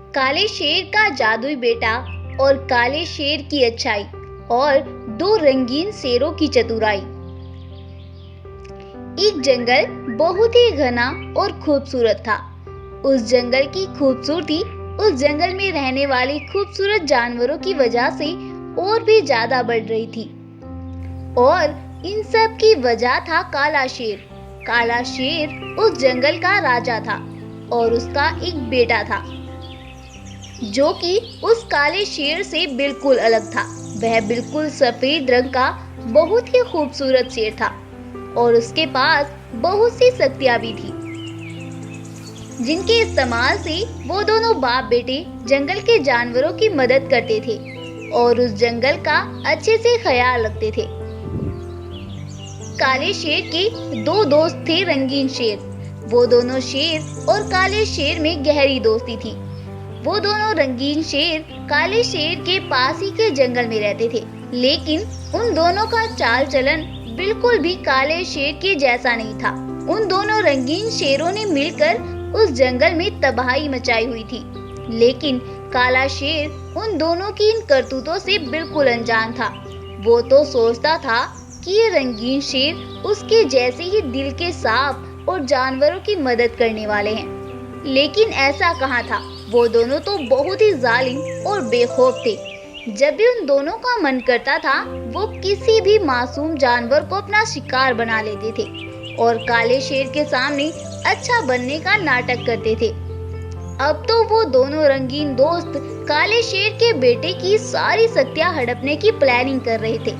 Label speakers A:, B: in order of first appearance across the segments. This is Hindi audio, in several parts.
A: काले शेर का जादुई बेटा और काले शेर की अच्छाई और दो रंगीन शेरों की चतुराई। एक जंगल बहुत ही घना और खूबसूरत था। उस जंगल की खूबसूरती उस जंगल में रहने वाली खूबसूरत जानवरों की वजह से और भी ज्यादा बढ़ रही थी। और इन सब की वजह था काला शेर। काला शेर उस जंगल का राजा था और उसका एक बेटा था जो कि उस काले शेर से बिल्कुल अलग था। वह बिल्कुल सफेद रंग का बहुत ही खूबसूरत शेर था और उसके पास बहुत सी शक्तियां भी थी जिनके इस्तेमाल से वो दोनों बाप बेटे जंगल के जानवरों की मदद करते थे और उस जंगल का अच्छे से ख्याल रखते थे। काले शेर के दो दोस्त थे रंगीन शेर। वो दोनों शेर और काले शेर में गहरी दोस्ती थी। वो दोनों रंगीन शेर काले शेर के पास ही के जंगल में रहते थे, लेकिन उन दोनों का चाल चलन बिल्कुल भी काले शेर के जैसा नहीं था। उन दोनों रंगीन शेरों ने मिलकर उस जंगल में तबाही मचाई हुई थी, लेकिन काला शेर उन दोनों की इन करतूतों से बिल्कुल अनजान था। वो तो सोचता था कि ये रंगीन शेर उसके जैसे ही दिल के साफ और जानवरों की मदद करने वाले हैं, लेकिन ऐसा कहाँ था। वो दोनों तो बहुत ही जालिम और बेखौफ थे। जब भी उन दोनों का मन करता था वो किसी भी मासूम जानवर को अपना शिकार बना लेते थे और काले शेर के सामने अच्छा बनने का नाटक करते थे। अब तो वो दोनों रंगीन दोस्त काले शेर के बेटे की सारी शक्तियां हड़पने की प्लानिंग कर रहे थे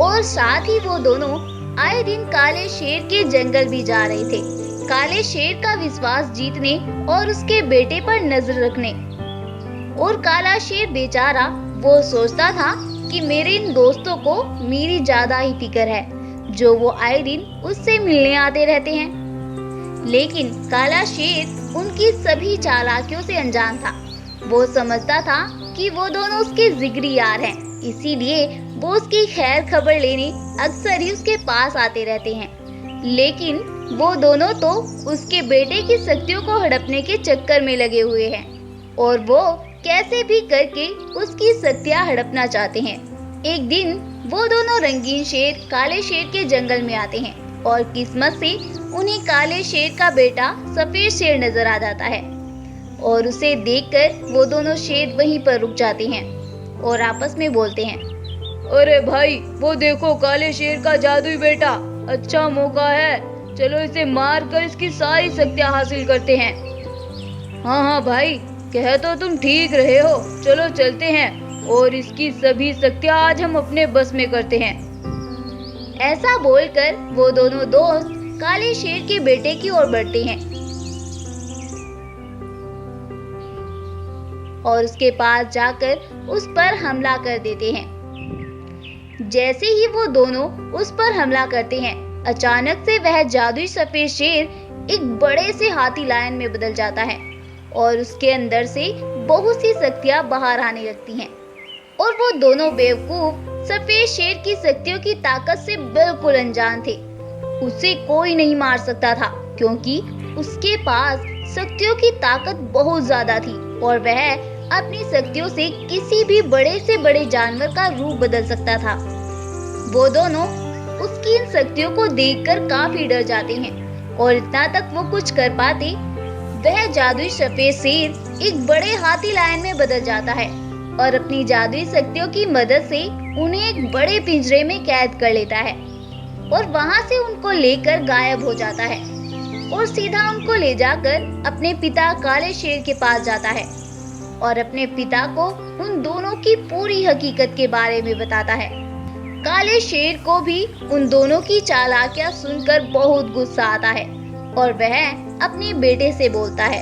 A: और साथ ही वो दोनों आए दिन काले शेर के जंगल भी जा रहे थे, काले शेर का विश्वास जीतने और उसके बेटे पर नजर रखने। और काला शेर बेचारा वो सोचता था कि मेरे इन दोस्तों को मेरी ज्यादा ही फिक्र है, जो वो आए दिन उससे मिलने आते रहते हैं। लेकिन काला शेर उनकी सभी चालाकियों से अनजान था। वो समझता था कि वो दोनों उसके जिगरी यार हैं, इसीलिए वो उसकी खैर खबर लेने अक्सर ही उसके पास आते रहते हैं। लेकिन वो दोनों तो उसके बेटे की शक्तियों को हड़पने के चक्कर में लगे हुए हैं और वो कैसे भी करके उसकी शक्तियां हड़पना चाहते हैं। एक दिन वो दोनों रंगीन शेर काले शेर के जंगल में आते हैं और किस्मत से उन्हें काले शेर का बेटा सफेद शेर नजर आ जाता है और उसे देखकर वो दोनों शेर वहीं पर रुक जाते हैं और आपस में बोलते हैं,
B: अरे भाई वो देखो काले शेर का जादुई बेटा, अच्छा मौका है, चलो इसे मार कर इसकी सारी शक्तियां हासिल करते हैं। हाँ हाँ भाई, कह तो तुम ठीक रहे हो, चलो चलते हैं और इसकी सभी शक्तियां आज हम अपने बस में करते हैं।
A: ऐसा बोलकर वो दोनों दोस्त काले शेर के बेटे की ओर बढ़ते हैं और उसके पास जाकर उस पर हमला कर देते हैं। जैसे ही वो दोनों उस पर हमला करते हैं, अचानक से वह जादुई सफेद शेर एक बड़े से हाथी लायन में बदल जाता है और उसके अंदर से बहुत सी शक्तियां बाहर आने लगती हैं। और वो दोनों बेवकूफ सफेद शेर की शक्तियों की ताकत से बिल्कुल अनजान थे। उसे कोई नहीं मार सकता था क्योंकि उसके पास शक्तियों की ताकत बहुत ज्यादा थी और वह अपनी शक्तियों से किसी भी बड़े से बड़े जानवर का रूप बदल सकता था। वो दोनों उसकी इन शक्तियों को देखकर काफी डर जाते हैं और इतना तक वो कुछ कर पाते, वह जादुई सफेद शेर एक बड़े हाथी लायन में बदल जाता है और अपनी जादुई शक्तियों की मदद से उन्हें एक बड़े पिंजरे में कैद कर लेता है और वहां से उनको लेकर गायब हो जाता है और सीधा उनको ले जाकर अपने पिता काले शेर के पास जाता है और अपने पिता को उन दोनों की पूरी हकीकत के बारे में बताता है। काले शेर को भी उन दोनों की चालाकियां सुनकर बहुत गुस्सा आता है और वह अपने बेटे से बोलता है,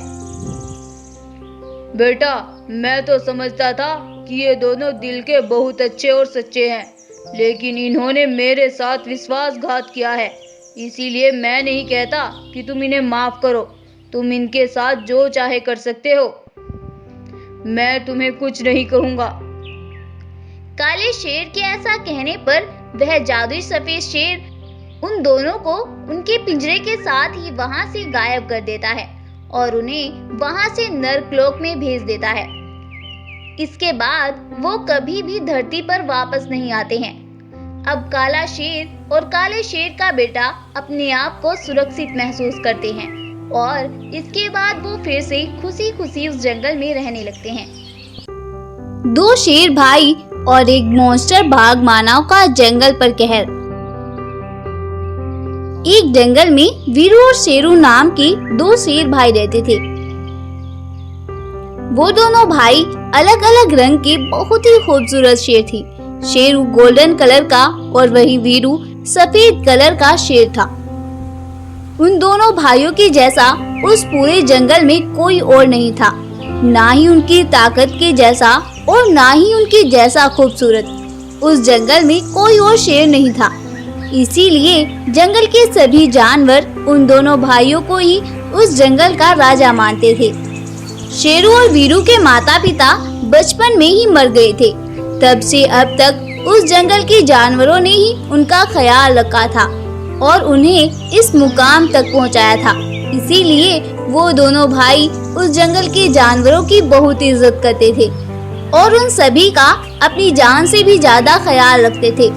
B: बेटा मैं तो समझता था कि ये दोनों दिल के बहुत अच्छे और सच्चे हैं, लेकिन इन्होंने मेरे साथ विश्वासघात किया है, इसीलिए मैं नहीं कहता कि तुम इन्हें माफ करो। तुम इनके साथ जो चाहे कर सकते हो, मैं तुम्हें कुछ नहीं कहूँगा।
A: काले शेर के ऐसा कहने पर वह जादुई सफेद शेर उन दोनों को उनके पिंजरे के साथ ही वहां से गायब कर देता है और उन्हें वहां से नर्कलोक में भेज देता है। इसके बाद वो कभी भी धरती पर वापस नहीं आते हैं। अब काला शेर और काले शेर का बेटा अपने आप को सुरक्षित महसूस करते हैं और इसके बाद वो फिर से खुशी खुशी उस जंगल में रहने लगते हैं।
C: दो शेर भाई और एक मॉन्स्टर बाघ मानव का जंगल पर कहर। एक जंगल में वीरू और शेरू नाम के दो शेर भाई रहते थे। वो दोनों भाई अलग अलग रंग के बहुत ही खूबसूरत शेर थे। शेरू गोल्डन कलर का और वही वीरू सफेद कलर का शेर था। उन दोनों भाइयों के जैसा उस पूरे जंगल में कोई और नहीं था, ना ही उनकी ताकत के जैसा और ना ही उनके जैसा खूबसूरत। उस जंगल में कोई और शेर नहीं था, इसीलिए जंगल के सभी जानवर उन दोनों भाइयों को ही उस जंगल का राजा मानते थे। शेरू और वीरू के माता पिता बचपन में ही मर गए थे। तब से अब तक उस जंगल के जानवरों ने ही उनका ख्याल रखा था और उन्हें इस मुकाम तक पहुंचाया था। इसीलिए वो दोनों भाई उस जंगल के जानवरों की बहुत इज्जत करते थे और उन सभी का अपनी जान से भी ज्यादा ख्याल रखते थे।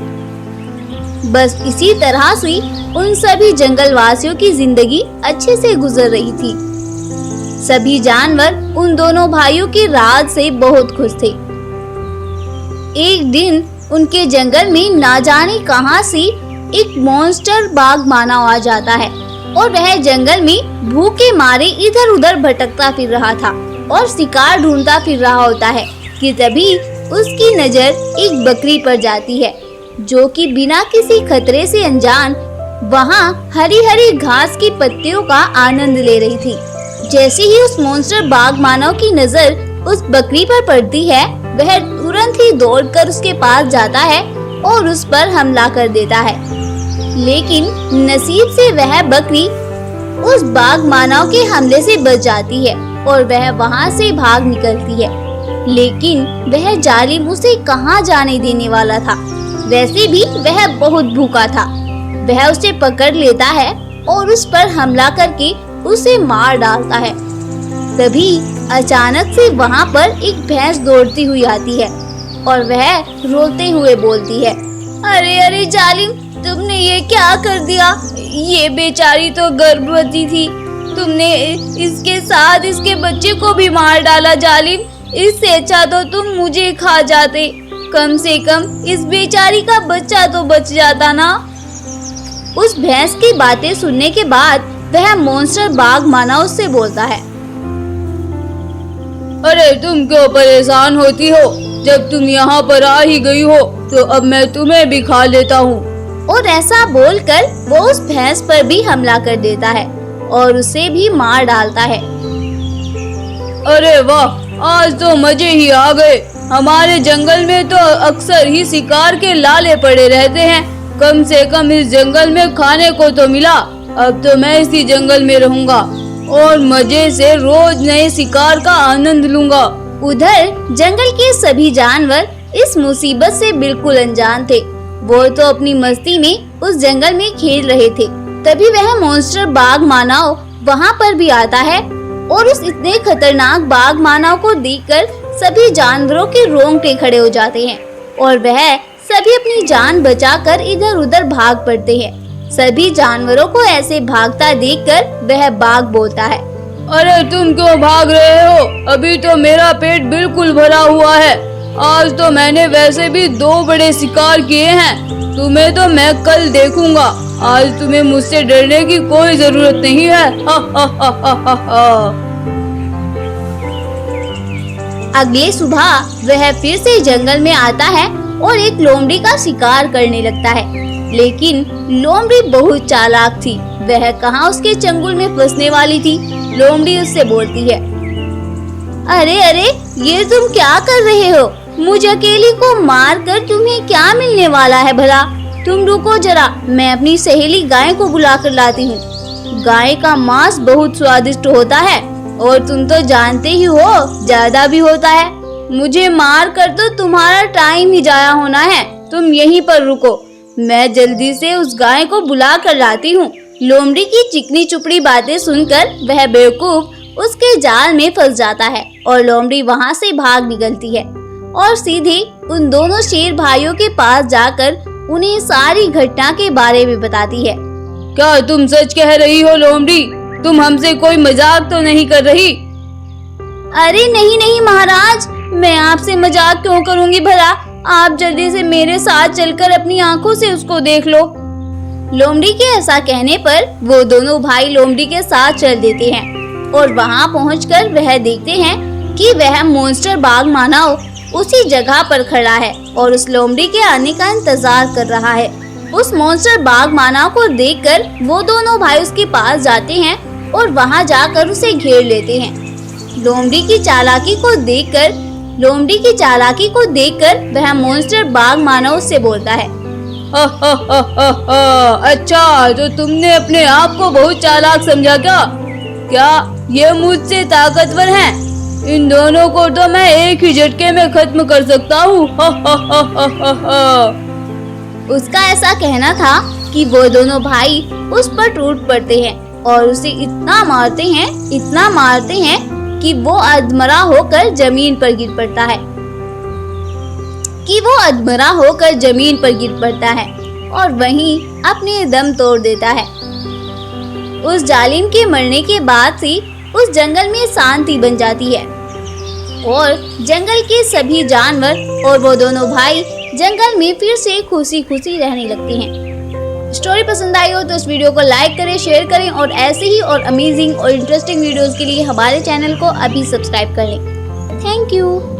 C: बस इसी तरह से उन सभी जंगल वासियों की जिंदगी अच्छे से गुजर रही थी। सभी जानवर उन दोनों भाइयों के राज से बहुत खुश थे। एक दिन उनके जंगल में ना जाने कहां से एक मॉन्स्टर बाघ मानव आ जाता है और वह जंगल में भूख के मारे इधर उधर भटकता फिर रहा था और शिकार ढूंढता फिर रहा होता है कि तभी उसकी नजर एक बकरी पर जाती है, जो कि बिना किसी खतरे से अनजान वहां हरी हरी घास की पत्तियों का आनंद ले रही थी। जैसे ही उस मॉन्स्टर बाघ मानव की नजर उस बकरी पर पड़ती है, वह तुरंत ही दौड़कर उसके पास जाता है और उस पर हमला कर देता है। लेकिन नसीब से वह बकरी उस बाघ मानव के हमले से बच जाती है और वह वहां से भाग निकलती है। लेकिन वह जालिम उसे कहां जाने देने वाला था। वैसे भी वह बहुत भूखा था। वह उसे पकड़ लेता है और उस पर हमला करके उसे मार डालता है। तभी अचानक से वहां पर एक भैंस दौड़ती हुई आती है और वह रोते हुए बोलती है, अरे अरे जालिम, तुमने ये क्या कर दिया? ये बेचारी तो गर्भवती थी, तुमने इसके साथ इसके बच्चे को भी मार डाला जालिम। इससे अच्छा तो तुम मुझे खा जाते, कम से कम इस बेचारी का बच्चा तो बच जाता ना। उस भैंस की बातें सुनने के बाद वह मॉन्स्टर बाघ मानव उससे बोलता है,
B: अरे तुम क्यों परेशान होती हो? जब तुम यहाँ पर आ ही गई हो तो अब मैं तुम्हें भी खा लेता हूँ।
C: और ऐसा बोलकर वो उस भैंस पर भी हमला कर देता है और उसे भी मार डालता है।
B: अरे वाह, आज तो मजे ही आ गए। हमारे जंगल में तो अक्सर ही शिकार के लाले पड़े रहते हैं, कम से कम इस जंगल में खाने को तो मिला। अब तो मैं इसी जंगल में रहूंगा और मजे से रोज नए शिकार का आनंद लूंगा।
C: उधर जंगल के सभी जानवर इस मुसीबत से बिल्कुल अनजान थे। वो तो अपनी मस्ती में उस जंगल में खेल रहे थे। तभी वह मॉन्स्टर बाघ मानव वहाँ पर भी आता है और उस इतने खतरनाक बाघ मानव को देखकर सभी जानवरों के रोंगटे खड़े हो जाते हैं और वह सभी अपनी जान बचाकर इधर उधर भाग पड़ते हैं। सभी जानवरों को ऐसे भागता देखकर वह बाघ बोलता है,
B: अरे तुम क्यों भाग रहे हो? अभी तो मेरा पेट बिल्कुल भरा हुआ है। आज तो मैंने वैसे भी 2 बड़े शिकार किए हैं। तुम्हें तो मैं कल देखूंगा। आज तुम्हें मुझसे डरने की कोई जरूरत नहीं है। हा हा हा हा हा हा।
C: अगले सुबह वह फिर से जंगल में आता है और एक लोमड़ी का शिकार करने लगता है। लेकिन लोमड़ी बहुत चालाक थी। वह कहाँ उसके चंगुल में फंसने वाली थी। लोमड़ी उससे बोलती है, अरे अरे, ये तुम क्या कर रहे हो? मुझ अकेली को मारकर तुम्हें क्या मिलने वाला है भला? तुम रुको जरा, मैं अपनी सहेली गाय को बुला कर लाती हूँ। गाय का मांस बहुत स्वादिष्ट होता है और तुम तो जानते ही हो, ज्यादा भी होता है। मुझे मार कर तो तुम्हारा टाइम ही जाया होना है। तुम यहीं पर रुको, मैं जल्दी से उस गाय को बुला कर लाती हूँ। लोमड़ी की चिकनी चुपड़ी बातें सुनकर वह बेवकूफ उसके जाल में फंस जाता है और लोमड़ी वहाँ से भाग निकलती है और सीधे उन दोनों शेर भाइयों के पास जाकर उन्हें सारी घटना के बारे में बताती है।
B: क्या तुम सच कह रही हो लोमड़ी? तुम हमसे कोई मजाक तो नहीं कर रही?
C: अरे नहीं नहीं महाराज, मैं आपसे मजाक क्यों करूंगी भला। आप जल्दी से मेरे साथ चलकर अपनी आंखों से उसको देख लो। लोमड़ी के ऐसा कहने पर वो दोनों भाई लोमड़ी के साथ चल देते हैं और वहाँ पहुंचकर वह देखते हैं कि वह मॉन्स्टर बाघ मानव उसी जगह पर खड़ा है और उस लोमड़ी के आने का इंतजार कर रहा है। उस मॉन्स्टर बाघ मानव को देखकर वो दोनों भाई उसके पास जाते हैं और वहाँ जाकर उसे घेर लेते हैं। लोमड़ी की चालाकी को देखकर वह मॉन्स्टर बाघ मानव उससे बोलता है,
B: अच्छा, तो तुमने अपने आप को बहुत चालाक समझा क्या? क्या ये मुझसे ताकतवर हैं? इन दोनों को तो मैं एक ही झटके में खत्म कर सकता हूँ।
C: उसका ऐसा कहना था कि वो दोनों भाई उस पर टूट पड़ते हैं और उसे इतना मारते हैं कि वो अधमरा होकर जमीन पर गिर पड़ता है और वहीं अपने दम तोड़ देता है। उस जालिम के मरने के बाद से उस जंगल में शांति बन जाती है और जंगल के सभी जानवर और वो दोनों भाई जंगल में फिर से खुशी खुशी रहने लगते हैं। स्टोरी पसंद आई हो तो इस वीडियो को लाइक करें, शेयर करें और ऐसे ही और अमेजिंग और इंटरेस्टिंग वीडियोस के लिए हमारे चैनल को अभी सब्सक्राइब कर लें। Thank you.